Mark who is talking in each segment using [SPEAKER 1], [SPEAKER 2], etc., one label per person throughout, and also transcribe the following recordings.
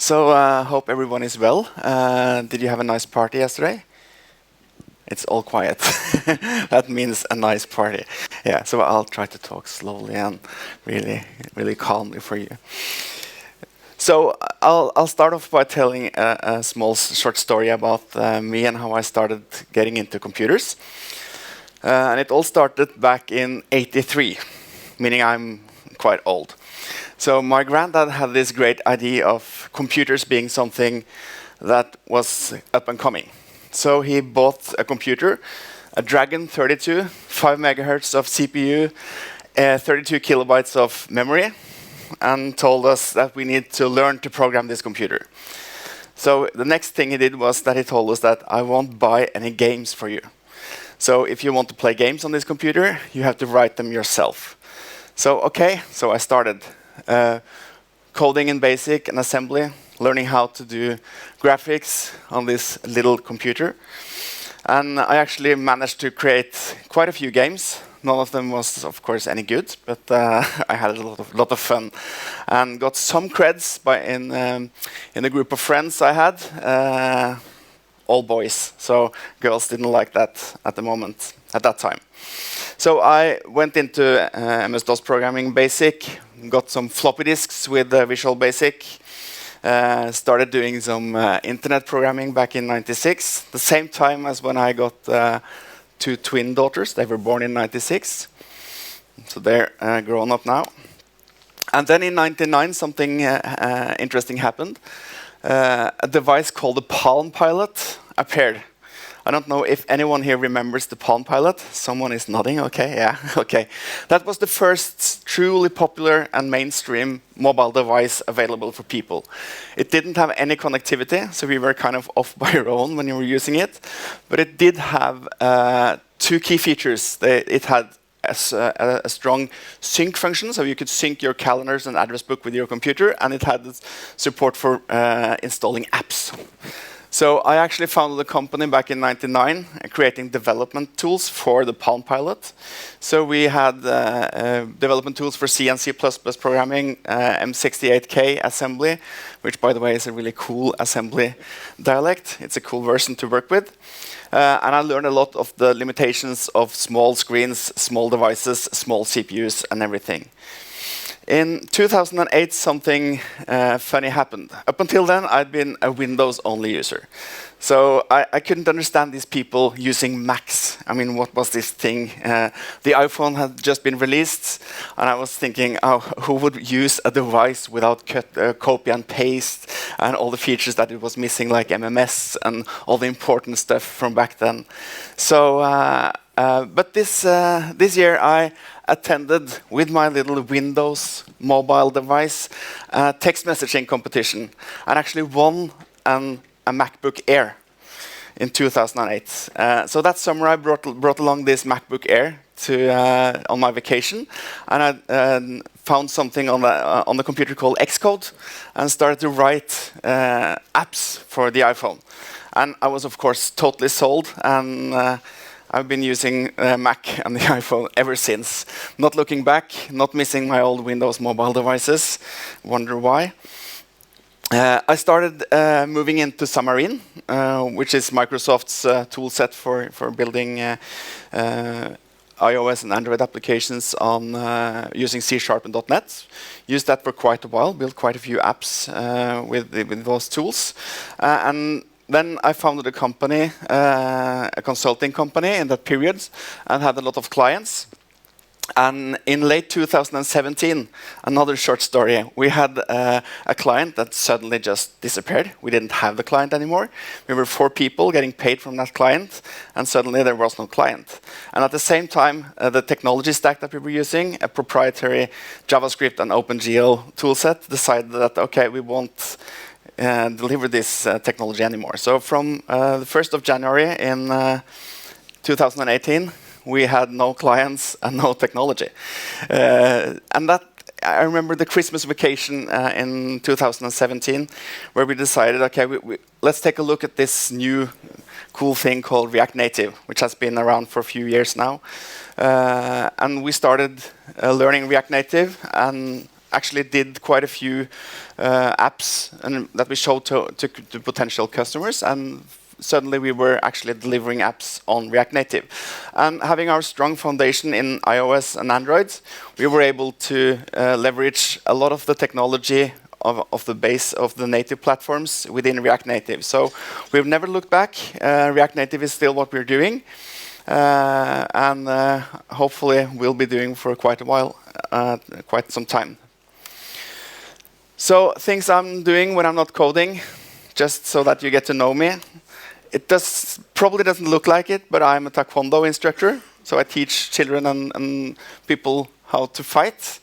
[SPEAKER 1] So hope everyone is well. Did you have a nice party yesterday? It's all quiet. That means a nice party. Yeah, so I'll try to talk slowly and really calmly for you. So I'll start off by telling a small short story about me and how I started getting into computers. And it all started back in '83, meaning I'm quite old. So my granddad had this great idea of computers being something that was up and coming. So he bought a computer, a Dragon 32, 5 megahertz of CPU, 32 kilobytes of memory, and told us that we need to learn to program this computer. So the next thing he did was that he told us that I won't buy any games for you. So if you want to play games on this computer, you have to write them yourself. So okay, so I started coding in BASIC and assembly, learning how to do graphics on this little computer. And I actually managed to create quite a few games. None of them was, of course, any good, but I had a lot of fun. And got some creds in a group of friends I had, all boys. So girls didn't like that at that time. So I went into MS-DOS programming BASIC, got some floppy disks with Visual Basic, started doing some internet programming back in '96, the same time as when I got 2 twin daughters. They were born in '96, so they're grown up now. And then in '99, something interesting happened. A device called the Palm Pilot appeared. I don't know if anyone here remembers the Palm Pilot. Someone is nodding. Okay, yeah, okay. That was the first truly popular and mainstream mobile device available for people. It didn't have any connectivity, so we were kind of off by our own when we were using it. But it did have 2 key features. It had a strong sync function, so you could sync your calendars and address book with your computer, and it had support for installing apps. So I actually founded a company back in '99, creating development tools for the Palm Pilot. So we had development tools for C and C++ programming, M68K assembly, which, by the way, is a really cool assembly dialect. It's a cool version to work with. And I learned a lot of the limitations of small screens, small devices, small CPUs, and everything. In 2008, something funny happened. Up until then, I'd been a Windows-only user. So I couldn't understand these people using Macs. I mean, what was this thing? The iPhone had just been released, and I was thinking, oh, who would use a device without copy and paste, and all the features that it was missing, like MMS, and all the important stuff from back then. So, but this year, I attended with my little Windows mobile device text messaging competition, and actually won a MacBook Air in 2008. So that summer I brought along this MacBook Air on my vacation, and I found something on the computer called Xcode, and started to write apps for the iPhone. And I was, of course, totally sold, and I've been using Mac and the iPhone ever since. Not looking back, not missing my old Windows mobile devices. Wonder why. I started moving into Xamarin, which is Microsoft's tool set for building iOS and Android applications on using C# and .NET. Used that for quite a while, built quite a few apps with those tools. And then I founded a company, a consulting company in that period, and had a lot of clients. And in late 2017, another short story, we had a client that suddenly just disappeared. We didn't have the client anymore. We were 4 people getting paid from that client, and suddenly there was no client. And at the same time, the technology stack that we were using, a proprietary JavaScript and OpenGL toolset, decided that, okay, we won't deliver this technology anymore. So from the 1st of January in 2018, we had no clients and no technology. And that, I remember the Christmas vacation in 2017, where we decided, okay, let's take a look at this new cool thing called React Native, which has been around for a few years now. And we started learning React Native, and actually did quite a few apps and that we showed to potential customers, and suddenly we were actually delivering apps on React Native. And having our strong foundation in iOS and Android, we were able to leverage a lot of the technology of the base of the native platforms within React Native. So we've never looked back. React Native is still what we're doing. And hopefully we'll be doing for quite a while, quite some time. So things I'm doing when I'm not coding, just so that you get to know me. It probably doesn't look like it, but I'm a Taekwondo instructor. So I teach children and people how to fight.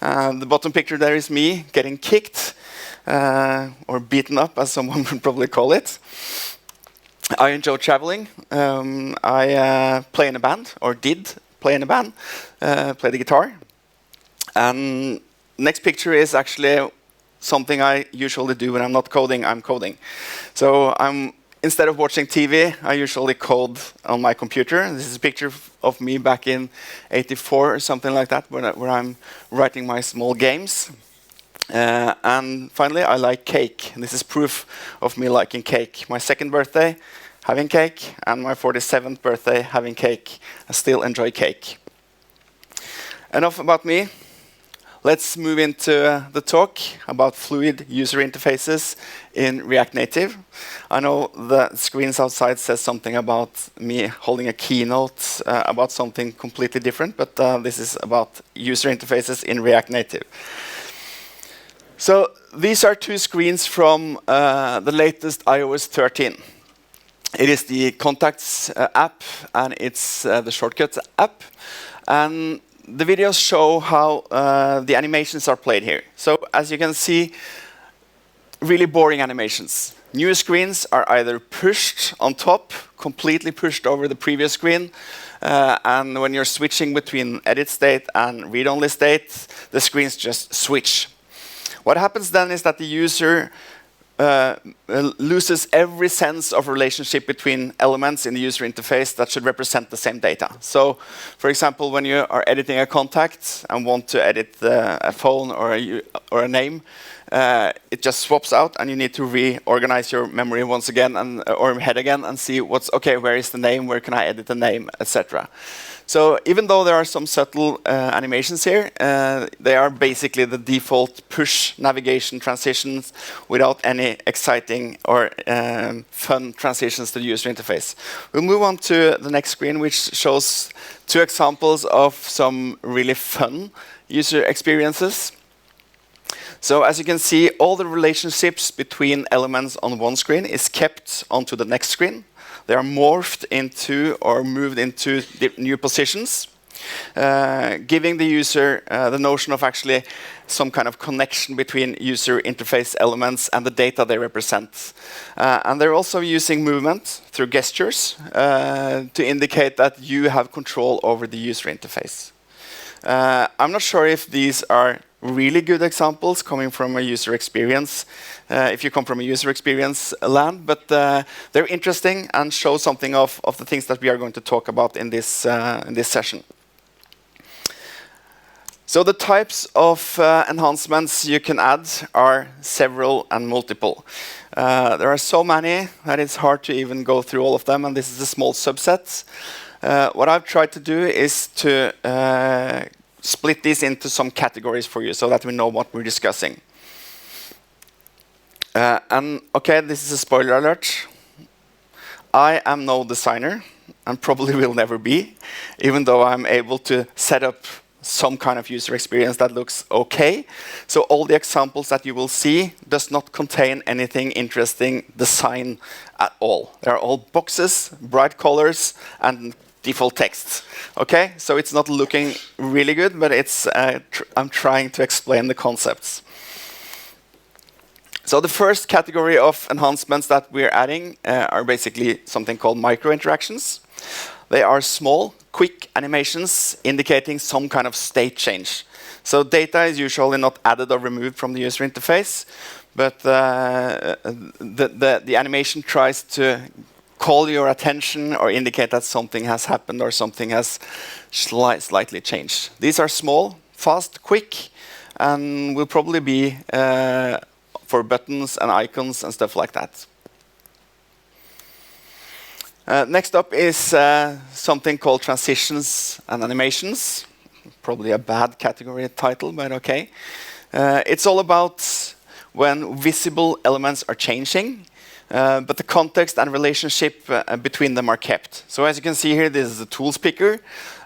[SPEAKER 1] The bottom picture there is me getting kicked, or beaten up, as someone would probably call it. I enjoy traveling. I play in a band, or did play in a band, play the guitar. And next picture is actually something I usually do when I'm not coding, I'm coding. So instead of watching TV, I usually code on my computer. This is a picture of me back in '84 or something like that, where I'm writing my small games. And finally, I like cake. This is proof of me liking cake. My second birthday, having cake, and my 47th birthday, having cake. I still enjoy cake. Enough about me. Let's move into the talk about fluid user interfaces in React Native. I know the screens outside says something about me holding a keynote about something completely different, but this is about user interfaces in React Native. So these are two screens from the latest iOS 13. It is the Contacts app, and it's the Shortcuts app. And the videos show how the animations are played here. So as you can see, really boring animations. New screens are either pushed on top, completely pushed over the previous screen, and when you're switching between edit state and read-only state, the screens just switch. What happens then is that the user loses every sense of relationship between elements in the user interface that should represent the same data. So, for example, when you are editing a contact and want to edit a phone or a name, it just swaps out, and you need to reorganize your memory once again, or head again, and see where is the name, where can I edit the name, etc. So even though there are some subtle animations here, they are basically the default push navigation transitions without any exciting or fun transitions to the user interface. We'll move on to the next screen, which shows two examples of some really fun user experiences. So as you can see, all the relationships between elements on one screen is kept onto the next screen. They are morphed into or moved into new positions, giving the user the notion of actually some kind of connection between user interface elements and the data they represent. And they're also using movement through gestures to indicate that you have control over the user interface. I'm not sure if these are really good examples coming from a user experience, if you come from a user experience land, but they're interesting and show something of the things that we are going to talk about in this session. So the types of enhancements you can add are several and multiple. There are so many that it's hard to even go through all of them, and this is a small subset. What I've tried to do is to split these into some categories for you so that we know what we're discussing. And okay, this is a spoiler alert. I am no designer and probably will never be, even though I'm able to set up some kind of user experience that looks okay. So all the examples that you will see does not contain anything interesting design at all. They are all boxes, bright colors, and default text. Okay, so it's not looking really good, but it's I'm trying to explain the concepts. So the first category of enhancements that we're adding are basically something called micro interactions. They are small, quick animations indicating some kind of state change. So data is usually not added or removed from the user interface, but the animation tries to call your attention or indicate that something has happened or something has slightly changed. These are small, fast, quick, and will probably be for buttons and icons and stuff like that. Next up is something called transitions and animations. Probably a bad category title, but okay. It's all about when visible elements are changing, but the context and relationship between them are kept. So as you can see here, this is a tools picker,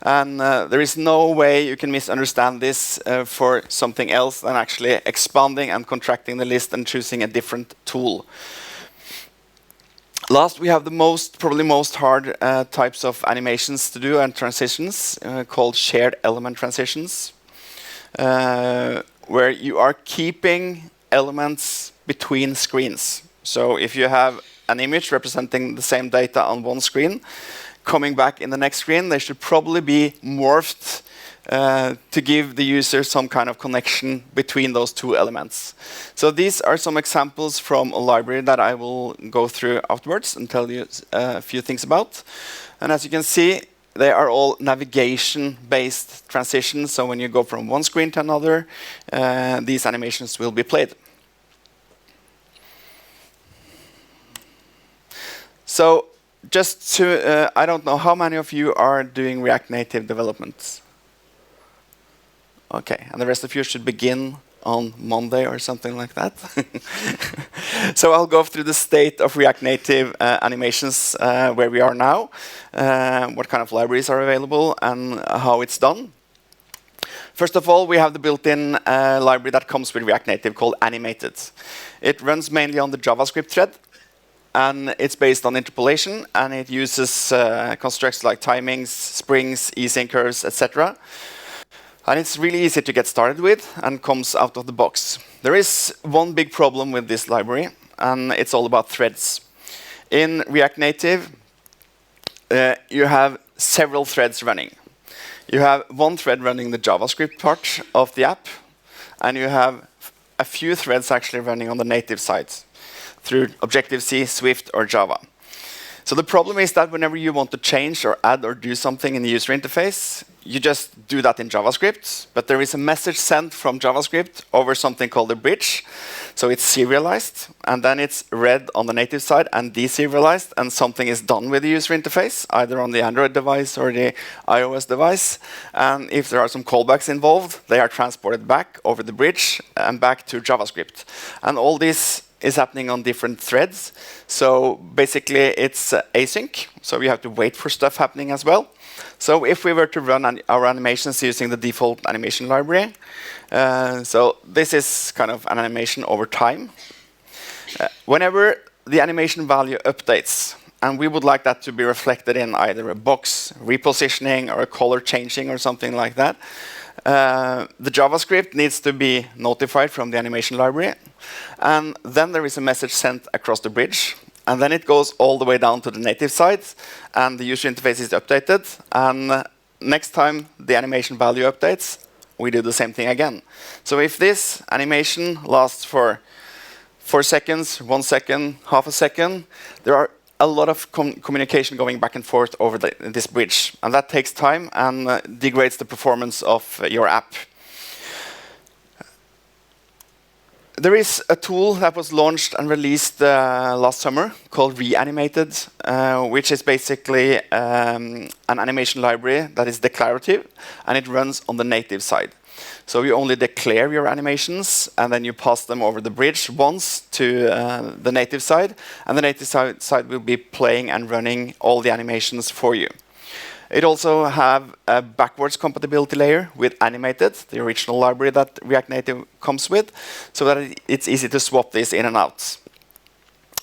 [SPEAKER 1] and there is no way you can misunderstand this for something else than actually expanding and contracting the list and choosing a different tool. Last, we have the probably most hard types of animations to do and transitions called shared element transitions, where you are keeping elements between screens. So if you have an image representing the same data on one screen, coming back in the next screen, they should probably be morphed to give the user some kind of connection between those two elements. So these are some examples from a library that I will go through afterwards and tell you a few things about. And as you can see, they are all navigation-based transitions. So when you go from one screen to another, these animations will be played. So just to, I don't know, how many of you are doing React Native development? Okay, and the rest of you should begin on Monday or something like that. So I'll go through the state of React Native animations, where we are now, what kind of libraries are available, and how it's done. First of all, we have the built-in library that comes with React Native called Vanimated. It runs mainly on the JavaScript thread, and it's based on interpolation, and it uses constructs like timings, springs, async curves, etc. And it's really easy to get started with and comes out of the box. There is one big problem with this library, and it's all about threads. In React Native, you have several threads running. You have one thread running the JavaScript part of the app, and you have a few threads actually running on the native side through Objective-C, Swift, or Java. So the problem is that whenever you want to change or add or do something in the user interface, you just do that in JavaScript, but there is a message sent from JavaScript over something called a bridge. So it's serialized, and then it's read on the native side and deserialized, and something is done with the user interface, either on the Android device or the iOS device. And if there are some callbacks involved, they are transported back over the bridge and back to JavaScript. And all this is happening on different threads. So basically it's async, so we have to wait for stuff happening as well. So if we were to run our animations using the default animation library, so this is kind of an animation over time. Whenever the animation value updates, and we would like that to be reflected in either a box repositioning or a color changing or something like that, the JavaScript needs to be notified from the animation library, and then there is a message sent across the bridge, and then it goes all the way down to the native side, and the user interface is updated, and next time the animation value updates, we do the same thing again. So if this animation lasts for 4 seconds, 1 second, half a second, there are a lot of communication going back and forth over this bridge, and that takes time and degrades the performance of your app. There is a tool that was launched and released last summer called Reanimated, which is basically an animation library that is declarative, and it runs on the native side. So you only declare your animations, and then you pass them over the bridge once to the native side, and the native side will be playing and running all the animations for you. It also have a backwards compatibility layer with Vanimated, the original library that React Native comes with, so that it's easy to swap this in and out.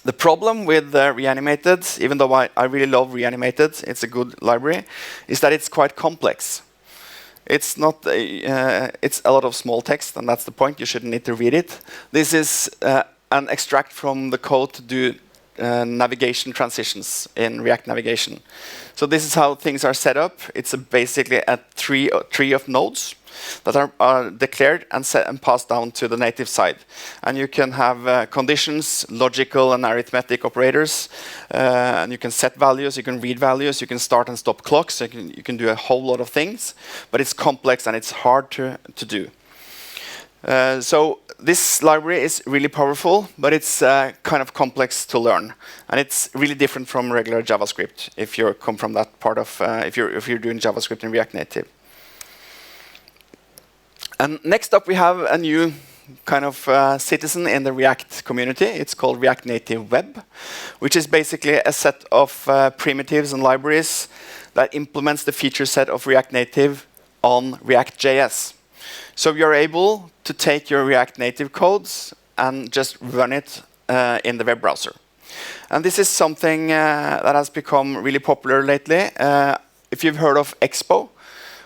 [SPEAKER 1] The problem with Reanimated, even though I really love Reanimated, it's a good library, is that it's quite complex. It's not it's a lot of small text, and that's the point. You shouldn't need to read it. This is an extract from the code to do navigation transitions in React Navigation. So this is how things are set up. It's basically a tree of nodes that are declared and set and passed down to the native side. And you can have conditions, logical and arithmetic operators, and you can set values, you can read values, you can start and stop clocks, you can do a whole lot of things, but it's complex and it's hard to do. So this library is really powerful, but it's kind of complex to learn, and it's really different from regular JavaScript. If you come from that part of, if you're doing JavaScript in React Native. And next up, we have a new kind of citizen in the React community. It's called React Native Web, which is basically a set of primitives and libraries that implements the feature set of React Native on React.js. So you're able to take your React Native codes and just run it in the web browser. And this is something that has become really popular lately. If you've heard of Expo,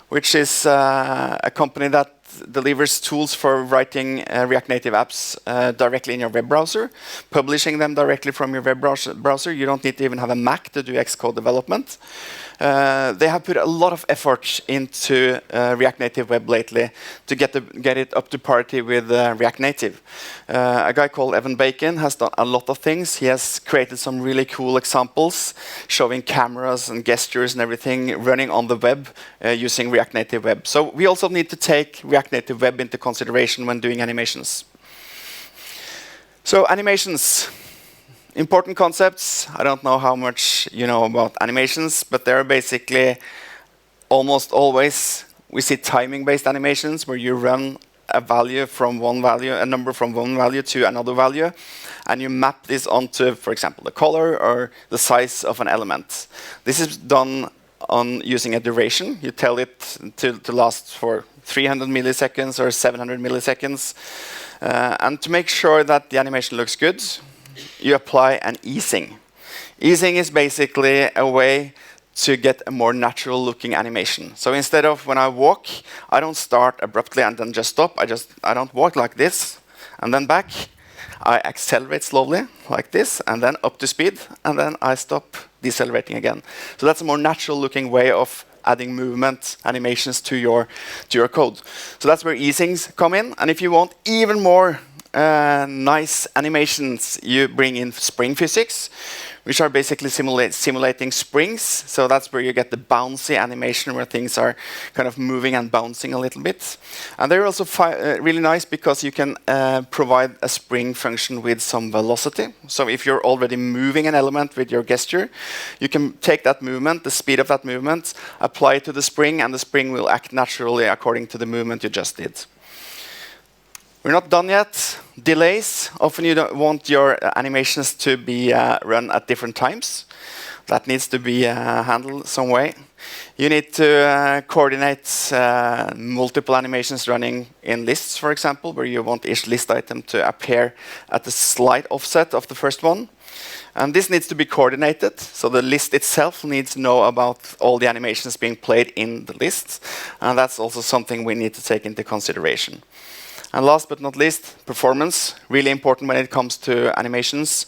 [SPEAKER 1] which is a company that delivers tools for writing React Native apps directly in your web browser, publishing them directly from your web browser. You don't need to even have a Mac to do Xcode development. They have put a lot of effort into React Native Web lately to get it up to parity with React Native. A guy called Evan Bacon has done a lot of things. He has created some really cool examples showing cameras and gestures and everything running on the web using React Native Web. So we also need to take React Native Web into consideration when doing animations. So animations. Important concepts. I don't know how much you know about animations, but they're basically almost always, we see timing-based animations where you run a value from one value, a number from one value to another value, and you map this onto, for example, the color or the size of an element. This is done on using a duration. You tell it to last for 300 milliseconds or 700 milliseconds. And to make sure that the animation looks good, you apply an easing. Easing is basically a way to get a more natural looking animation. So instead of when I walk, I don't start abruptly and then just stop. I don't walk like this and then back. I accelerate slowly like this and then up to speed, and then I stop decelerating again. So that's a more natural looking way of adding movement animations to your code. So that's where easings come in. And if you want even more nice animations, you bring in spring physics, which are basically simulating springs. So that's where you get the bouncy animation where things are kind of moving and bouncing a little bit. And they're also really nice because you can provide a spring function with some velocity. So if you're already moving an element with your gesture, you can take that movement, the speed of that movement, apply it to the spring, and the spring will act naturally according to the movement you just did. We're not done yet. Delays. Often you don't want your animations to be run at different times. That needs to be handled some way. You need to coordinate multiple animations running in lists, for example, where you want each list item to appear at the slight offset of the first one. And this needs to be coordinated. So the list itself needs to know about all the animations being played in the list. And that's also something we need to take into consideration. And last but not least, performance. Really important when it comes to animations.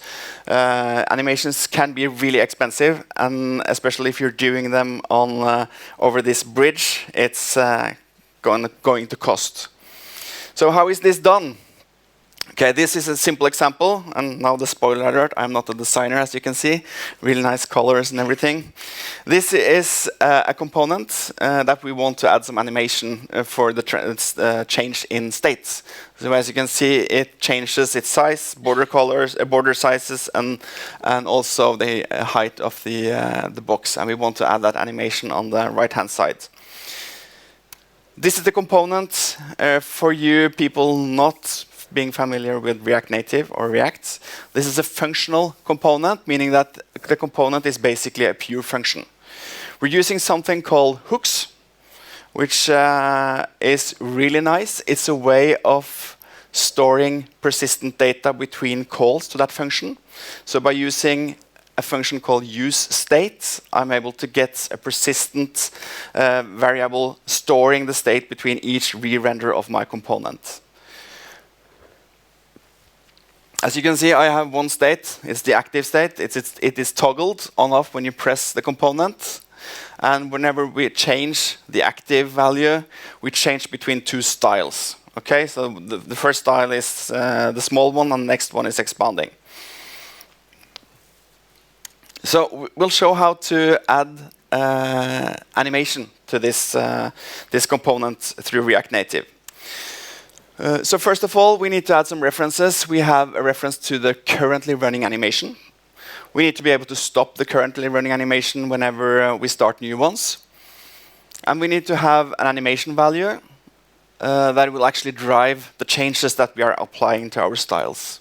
[SPEAKER 1] Animations can be really expensive, and especially if you're doing them on over this bridge, it's going to cost. So how is this done? Okay, this is a simple example, and now the spoiler alert, I'm not a designer, as you can see. Really nice colors and everything. This is a component that we want to add some animation for the change in states. So as you can see, it changes its size, border colors, border sizes, and also the height of the box. And we want to add that animation on the right-hand side. This is the component for you people not being familiar with React Native or React. This is a functional component, meaning that the component is basically a pure function. We're using something called hooks, which is really nice. It's a way of storing persistent data between calls to that function. So by using a function called useState, I'm able to get a persistent variable storing the state between each re-render of my component. As you can see, I have one state. It's the active state. It is toggled on-off when you press the component. And whenever we change the active value, we change between two styles. Okay, so the first style is the small one, and the next one is expanding. So we'll show how to add animation to this component through React Native. So first of all, we need to add some references. We have a reference to the currently running animation. We need to be able to stop the currently running animation whenever we start new ones. And we need to have an animation value that will actually drive the changes that we are applying to our styles.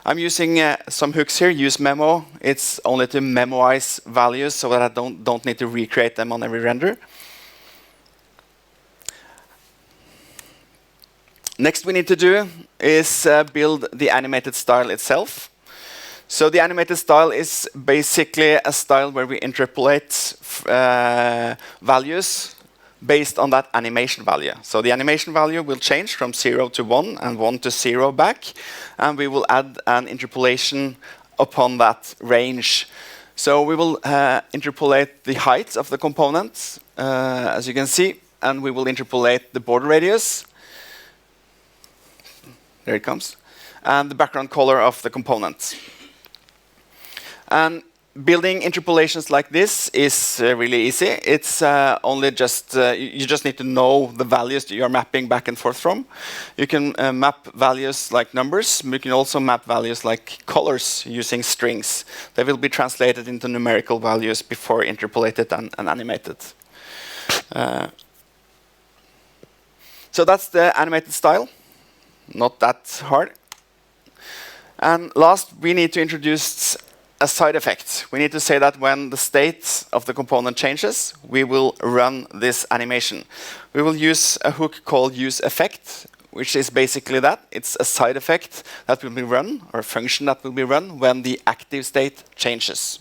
[SPEAKER 1] I'm using some hooks here, use memo. It's only to memorize values so that I don't need to recreate them on every render. Next we need to do is build the animated style itself. So the animated style is basically a style where we interpolate values based on that animation value. So the animation value will change from 0 to 1 and 1 to 0 back. And we will add an interpolation upon that range. So we will interpolate the height of the components, as you can see. And we will interpolate the border radius. There it comes. And the background color of the components. And building interpolations like this is really easy. It's only just, you just need to know the values that you're mapping back and forth from. You can map values like numbers. You can also map values like colors using strings. They will be translated into numerical values before interpolated and animated. So that's the animated style. Not that hard. And last, we need to introduce a side effect. We need to say that when the state of the component changes, we will run this animation. We will use a hook called useEffect, which is basically that. It's a side effect that will be run, or a function that will be run, when the active state changes.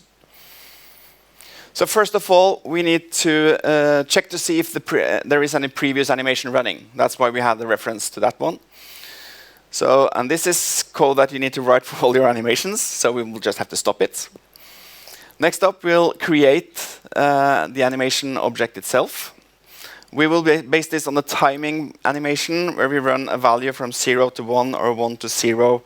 [SPEAKER 1] So first of all, we need to check to see if there is any previous animation running. That's why we have the reference to that one. So, and this is code that you need to write for all your animations, so we will just have to stop it. Next up, we'll create the animation object itself. We will base this on the timing animation, where we run a value from 0 to 1 or 1 to 0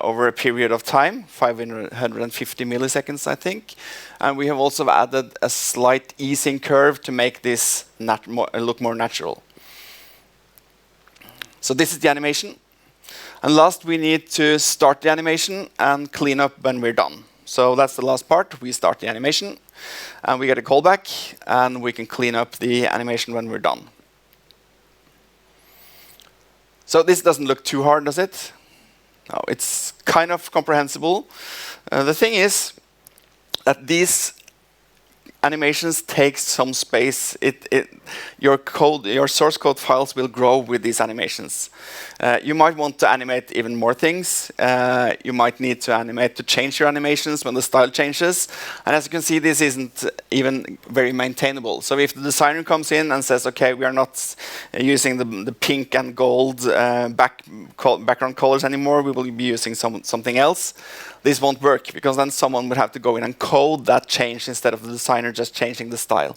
[SPEAKER 1] over a period of time, 550 milliseconds, I think. And we have also added a slight easing curve to make this look more natural. So this is the animation. And last, we need to start the animation and clean up when we're done. So that's the last part. We start the animation, and we get a callback, and we can clean up the animation when we're done. So this doesn't look too hard, does it? No, it's kind of comprehensible. The thing is that these animations take some space. Your source code files will grow with these animations. You might want to animate even more things. You might need to animate to change your animations when the style changes. And as you can see, this isn't even very maintainable. So if the designer comes in and says, okay, we are not using the pink and gold background colors anymore, we will be using something else, this won't work, because then someone would have to go in and code that change instead of the designer just changing the style.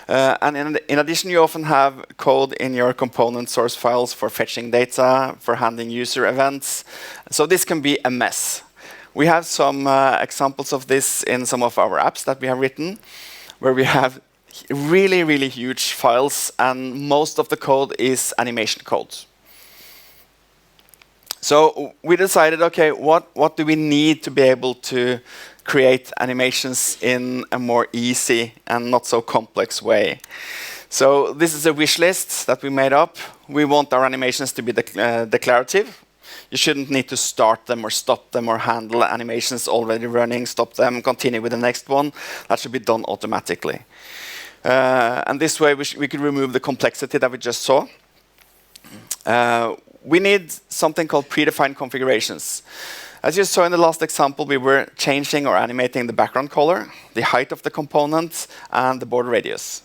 [SPEAKER 1] And in addition, you often have code in your component source files for fetching data, for handling user events. So this can be a mess. We have some examples of this in some of our apps that we have written, where we have really, really huge files, and most of the code is animation code. So we decided, okay, what do we need to be able to create animations in a more easy and not so complex way? So this is a wish list that we made up. We want our animations to be declarative. You shouldn't need to start them or stop them or handle animations already running, stop them, continue with the next one. That should be done automatically. And this way we could remove the complexity that we just saw. We need something called predefined configurations. As you saw in the last example, we were changing or animating the background color, the height of the component, and the border radius.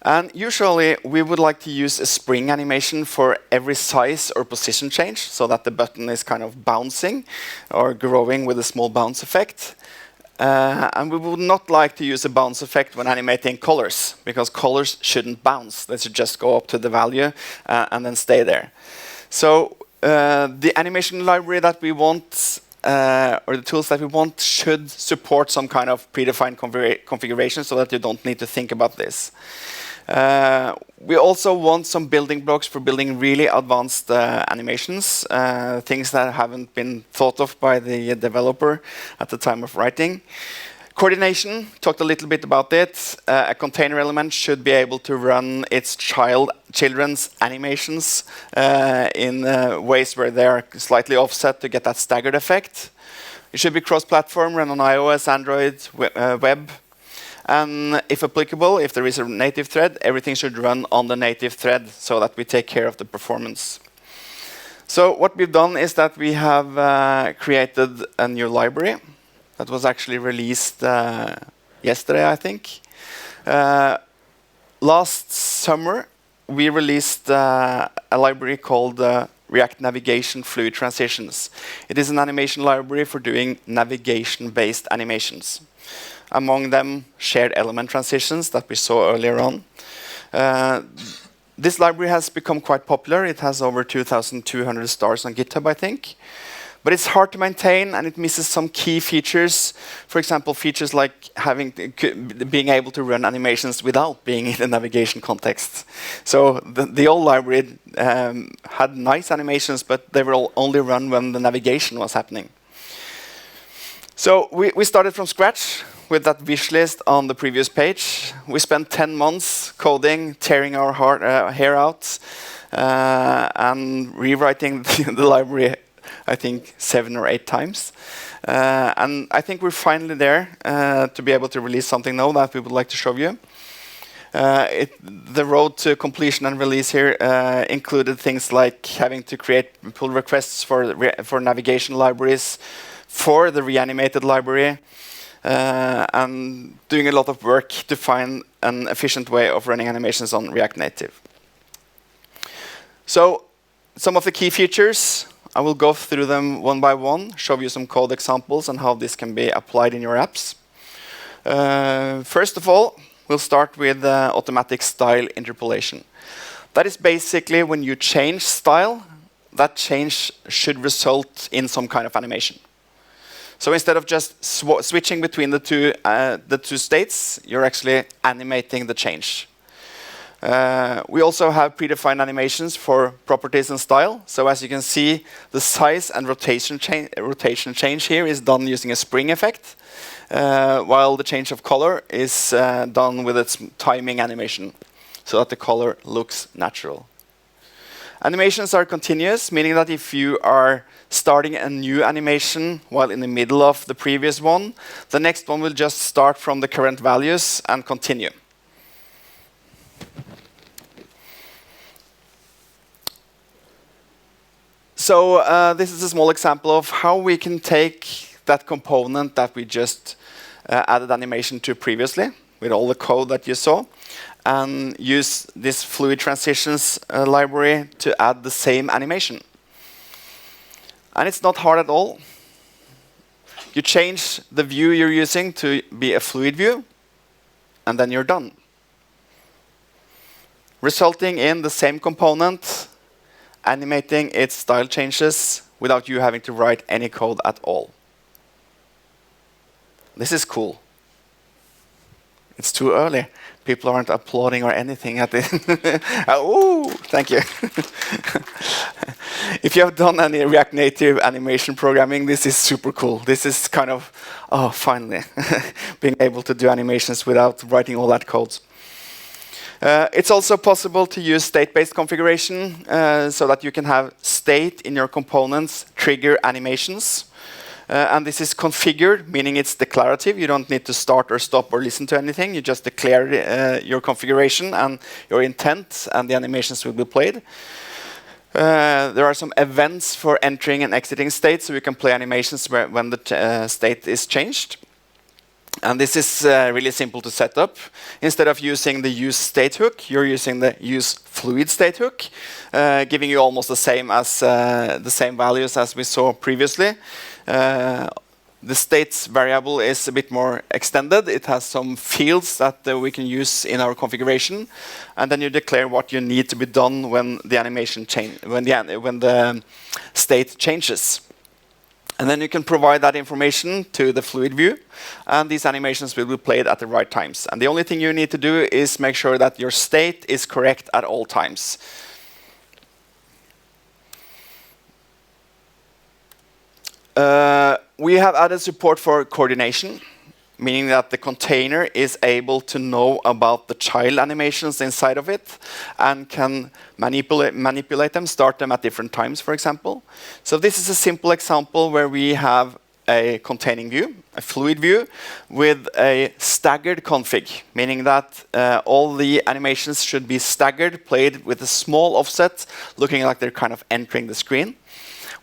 [SPEAKER 1] And usually, we would like to use a spring animation for every size or position change, so that the button is kind of bouncing or growing with a small bounce effect. And we would not like to use a bounce effect when animating colors, because colors shouldn't bounce. They should just go up to the value and then stay there. So the animation library that we want, or the tools that we want, should support some kind of predefined configuration so that you don't need to think about this. We also want some building blocks for building really advanced animations, things that haven't been thought of by the developer at the time of writing. Coordination, talked a little bit about it. A container element should be able to run its children's animations in ways where they are slightly offset to get that staggered effect. It should be cross-platform, run on iOS, Android, web. And if applicable, if there is a native thread, everything should run on the native thread so that we take care of the performance. So what we've done is that we have created a new library that was actually released yesterday, I think. Last summer, we released a library called React Navigation Fluid Transitions. It is an animation library for doing navigation-based animations. Among them, shared element transitions that we saw earlier on. This library has become quite popular. It has over 2,200 stars on GitHub, I think. But it's hard to maintain, and it misses some key features. For example, features like being able to run animations without being in a navigation context. So the old library had nice animations, but they were only run when the navigation was happening. So we started from scratch with that wishlist on the previous page. We spent 10 months coding, tearing our hair out, and rewriting the library, I think 7 or 8 times. And I think we're finally there to be able to release something now that we would like to show you. The road to completion and release here included things like having to create pull requests for navigation libraries, for the reanimated library, and doing a lot of work to find an efficient way of running animations on React Native. So some of the key features, I will go through them one by one, show you some code examples and how this can be applied in your apps. First of all, we'll start with automatic style interpolation. That is basically when you change style, that change should result in some kind of animation. So instead of just switching between the two states, you're actually animating the change. We also have predefined animations for properties and style. So as you can see, the size and rotation change here is done using a spring effect, while the change of color is done with its timing animation, so that the color looks natural. Animations are continuous, meaning that if you are starting a new animation while in the middle of the previous one, the next one will just start from the current values and continue. So this is a small example of how we can take that component that we just added animation to previously, with all the code that you saw, and use this fluid transitions library to add the same animation. And it's not hard at all. You change the view you're using to be a fluid view, and then you're done. Resulting in the same component animating its style changes without you having to write any code at all. This is cool. It's too early. People aren't applauding or anything at the ooh, thank you. If you have done any React Native animation programming, this is super cool. This is kind of, oh, finally, being able to do animations without writing all that code. It's also possible to use state-based configuration so that you can have state in your components trigger animations. And this is configured, meaning it's declarative. You don't need to start or stop or listen to anything. You just declare your configuration and your intent, and the animations will be played. There are some events for entering and exiting state, so you can play animations when the state is changed. And this is really simple to set up. Instead of using the use state hook, you're using the use fluid state hook, giving you almost the same values as we saw previously. The states variable is a bit more extended. It has some fields that we can use in our configuration, and then you declare what you need to be done when the animation when the state changes. And then you can provide that information to the fluid view, and these animations will be played at the right times. And the only thing you need to do is make sure that your state is correct at all times. We have added support for coordination, meaning that the container is able to know about the child animations inside of it and can manipulate them, start them at different times, for example. So this is a simple example where we have a containing view, a fluid view, with a staggered config, meaning that all the animations should be staggered, played with a small offset, looking like they're kind of entering the screen.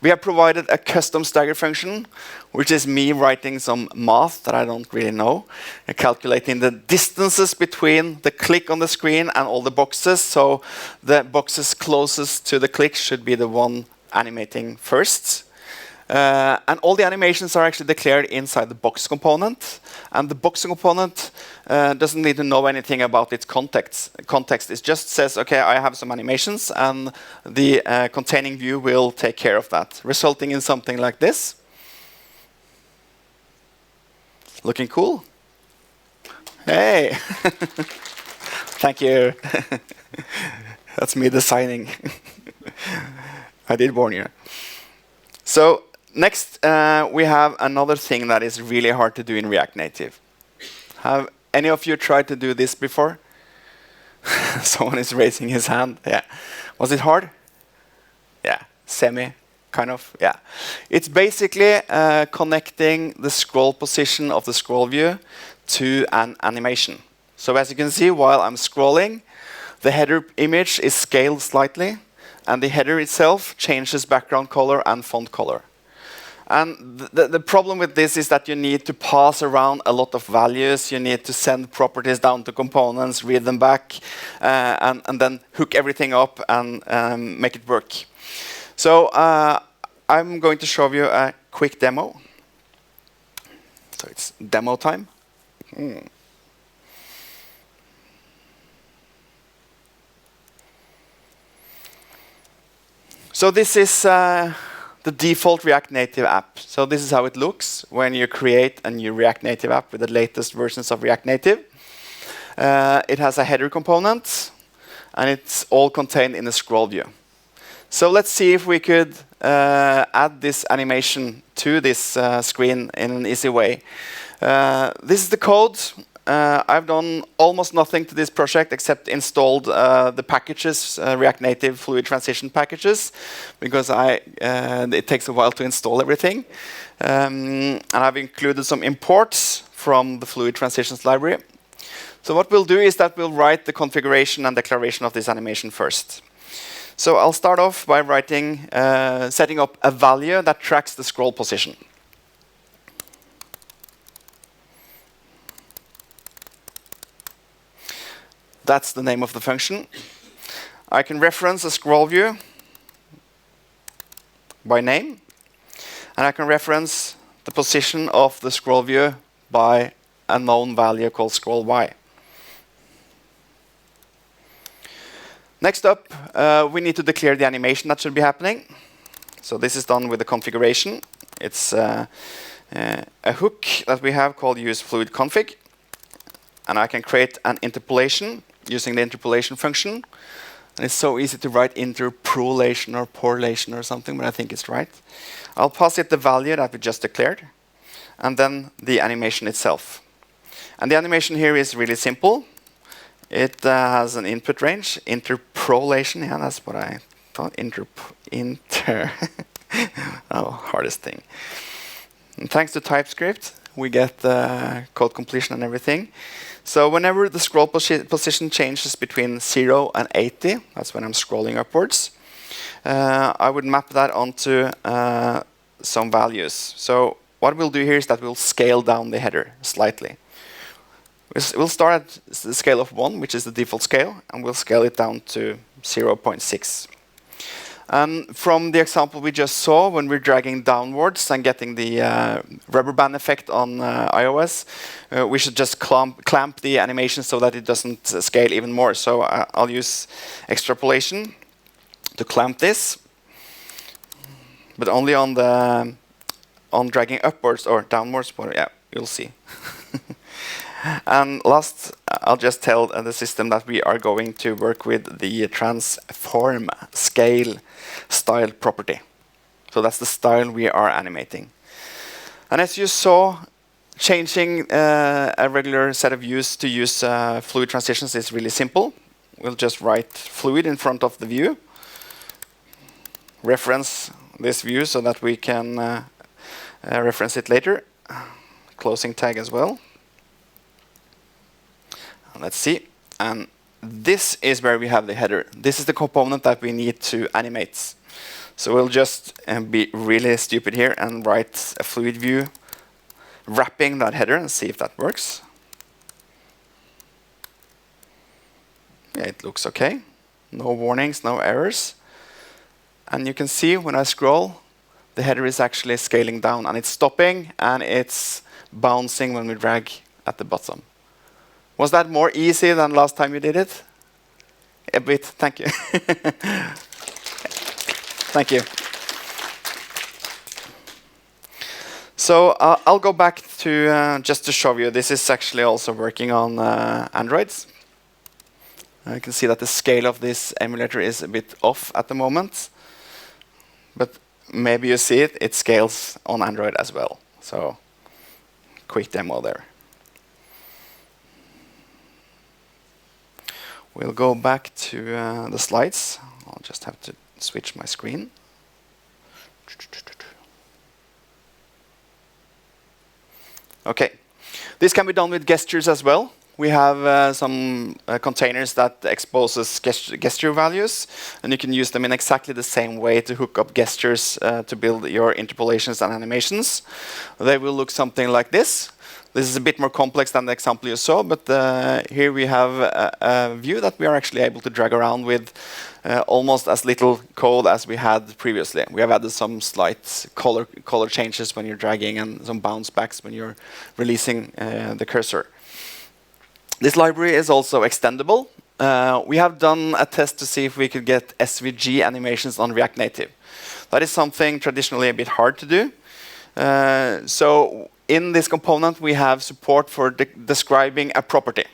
[SPEAKER 1] We have provided a custom stagger function, which is me writing some math that I don't really know, calculating the distances between the click on the screen and all the boxes. So the boxes closest to the click should be the one animating first. And all the animations are actually declared inside the box component. And the box component doesn't need to know anything about its context. It just says, OK, I have some animations, and the containing view will take care of that, resulting in something like this. Looking cool? Hey! Thank you. That's me designing. I did warn you. So next, we have another thing that is really hard to do in React Native. Have any of you tried to do this before? Someone is raising his hand. Yeah. Was it hard? Yeah. Semi, kind of. Yeah. It's basically connecting the scroll position of the scroll view to an animation. So as you can see, while I'm scrolling, the header image is scaled slightly, and the header itself changes background color and font color. And the problem with this is that you need to pass around a lot of values. You need to send properties down to components, read them back, and then hook everything up and make it work. So I'm going to show you a quick demo. So it's demo time. So this is the default React Native app. So this is how it looks when you create a new React Native app with the latest versions of React Native. It has a header component, and it's all contained in the scroll view. So let's see if we could add this animation to this screen in an easy way. This is the code. I've done almost nothing to this project except installed the packages, React Native Fluid Transition packages, because it takes a while to install everything. And I've included some imports from the Fluid Transitions library. So what we'll do is that we'll write the configuration and declaration of this animation first. So I'll start off by writing, setting up a value that tracks the scroll position. That's the name of the function. I can reference a scroll view by name, and I can reference the position of the scroll view by a known value called scroll y. Next up, we need to declare the animation that should be happening. So this is done with the configuration. It's a hook that we have called useFluidConfig, and I can create an interpolation using the interpolation function. And it's so easy to write interpolation or porlation or something, but I think it's right. I'll pass it the value that we just declared, and then the animation itself. And the animation here is really simple. It has an input range, interpolation. Yeah, that's what I thought. Oh, hardest thing. And thanks to TypeScript, we get code completion and everything. So whenever the scroll position changes between 0 and 80, that's when I'm scrolling upwards, I would map that onto some values. So what we'll do here is that we'll scale down the header slightly. We'll start at the scale of 1, which is the default scale, and we'll scale it down to 0.6. From the example we just saw, when we're dragging downwards and getting the rubber band effect on iOS, we should just clamp the animation so that it doesn't scale even more. So I'll use extrapolation to clamp this, but only on the on dragging upwards or downwards, but yeah, you'll see. And last, I'll just tell the system that we are going to work with the transform scale style property. So that's the style we are animating. And as you saw, changing a regular set of views to use fluid transitions is really simple. We'll just write fluid in front of the view, reference this view so that we can reference it later. Closing tag as well. Let's see. And this is where we have the header. This is the component that we need to animate. So we'll just be really stupid here and write a fluid view wrapping that header and see if that works. Yeah, it looks okay. No warnings, no errors. And you can see when I scroll, the header is actually scaling down and it's stopping and it's bouncing when we drag at the bottom. Was that more easy than last time you did it? A bit, thank you. Thank you. So I'll go back to just to show you. This is actually also working on Androids. You can see that the scale of this emulator is a bit off at the moment. But maybe you see it, it scales on Android as well. So quick demo there. We'll go back to the slides. I'll just have to switch my screen. Okay, this can be done with gestures as well. We have some containers that exposes gesture values, and you can use them in exactly the same way to hook up gestures to build your interpolations and animations. They will look something like this. This is a bit more complex than the example you saw, but here we have a view that we are actually able to drag around with almost as little code as we had previously. We have added some slight color changes when you're dragging and some bounce backs when you're releasing the cursor. This library is also extendable. We have done a test to see if we could get SVG animations on React Native. That is something traditionally a bit hard to do. So in this component, we have support for describing a property.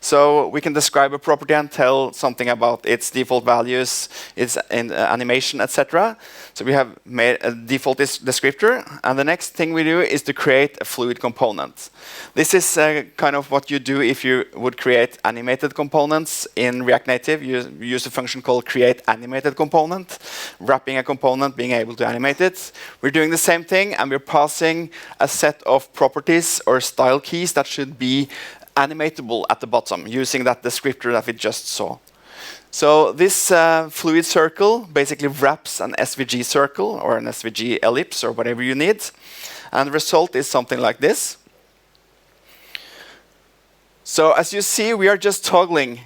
[SPEAKER 1] So we can describe a property and tell something about its default values, its animation, etc. So we have made a default descriptor, and the next thing we do is to create a fluid component. This is kind of what you do if you would create animated components in React Native. You use a function called createAnimatedComponent, wrapping a component, being able to animate it. We're doing the same thing, and we're passing a set of properties or style keys that should be animatable at the bottom, using that descriptor that we just saw. So this fluid circle basically wraps an SVG circle or an SVG ellipse or whatever you need. And the result is something like this. So as you see, we are just toggling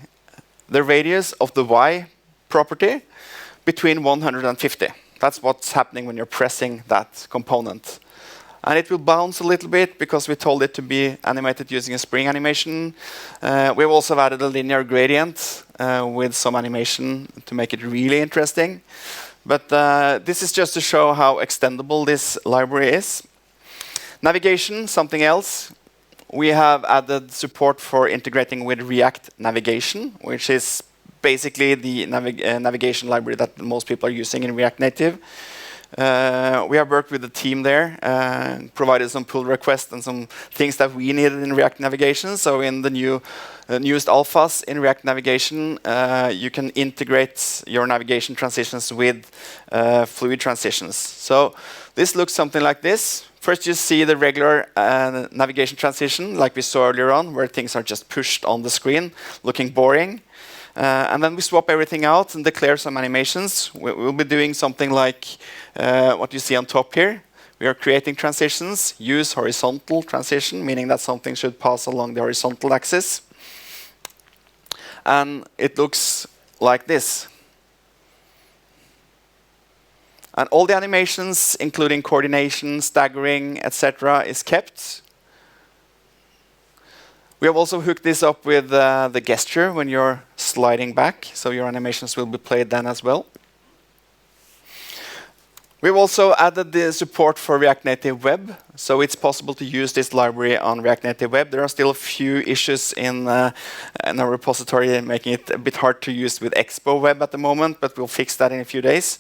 [SPEAKER 1] the radius of the Y property between 150. That's what's happening when you're pressing that component. And it will bounce a little bit because we told it to be animated using a spring animation. We've also added a linear gradient with some animation to make it really interesting. But this is just to show how extendable this library is. Navigation, something else. We have added support for integrating with React Navigation, which is basically the navigation library that most people are using in React Native. We have worked with the team there, provided some pull requests and some things that we needed in React Navigation. So in the newest alphas in React Navigation, you can integrate your navigation transitions with fluid transitions. So this looks something like this. First you see the regular navigation transition, like we saw earlier on, where things are just pushed on the screen, looking boring. And then we swap everything out and declare some animations. We'll be doing something like what you see on top here. We are creating transitions, use horizontal transition, meaning that something should pass along the horizontal axis. And it looks like this. And all the animations, including coordination, staggering, etc., is kept. We have also hooked this up with the gesture when you're sliding back, so your animations will be played then as well. We've also added the support for React Native Web, so it's possible to use this library on React Native Web. There are still a few issues in our repository making it a bit hard to use with Expo Web at the moment, but we'll fix that in a few days.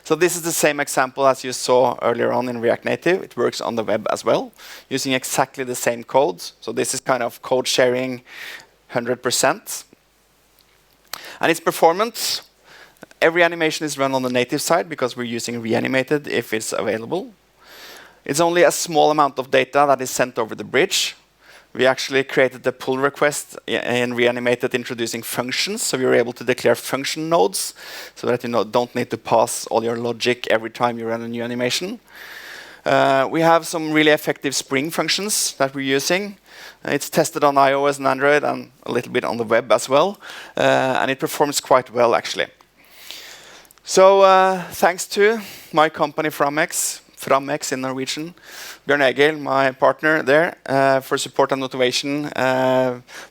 [SPEAKER 1] So this is the same example as you saw earlier on in React Native. It works on the web as well, using exactly the same code. So this is kind of code sharing 100%. And its performance. Every animation is run on the native side because we're using Vanimated if it's available. It's only a small amount of data that is sent over the bridge. We actually created the pull request in Reanimated introducing functions, so we were able to declare function nodes so that you don't need to pass all your logic every time you run a new animation. We have some really effective Spring functions that we're using. It's tested on iOS and Android and a little bit on the web as well, and it performs quite well actually. So thanks to my company Fram X in Norwegian, Bjørn Egil, my partner there, for support and motivation.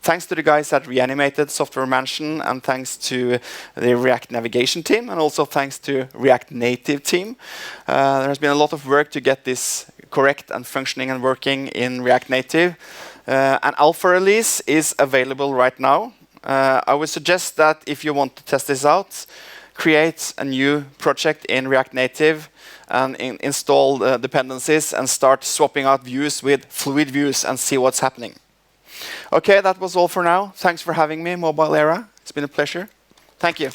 [SPEAKER 1] Thanks to the guys at Reanimated Software Mansion, and thanks to the React Navigation team, and also thanks to React Native team. There has been a lot of work to get this correct and functioning and working in React Native. An alpha release is available right now. I would suggest that if you want to test this out, create a new project in React Native and install the dependencies and start swapping out views with fluid views and see what's happening. Okay, that was all for now. Thanks for having me, Mobile Era. It's been a pleasure. Thank you.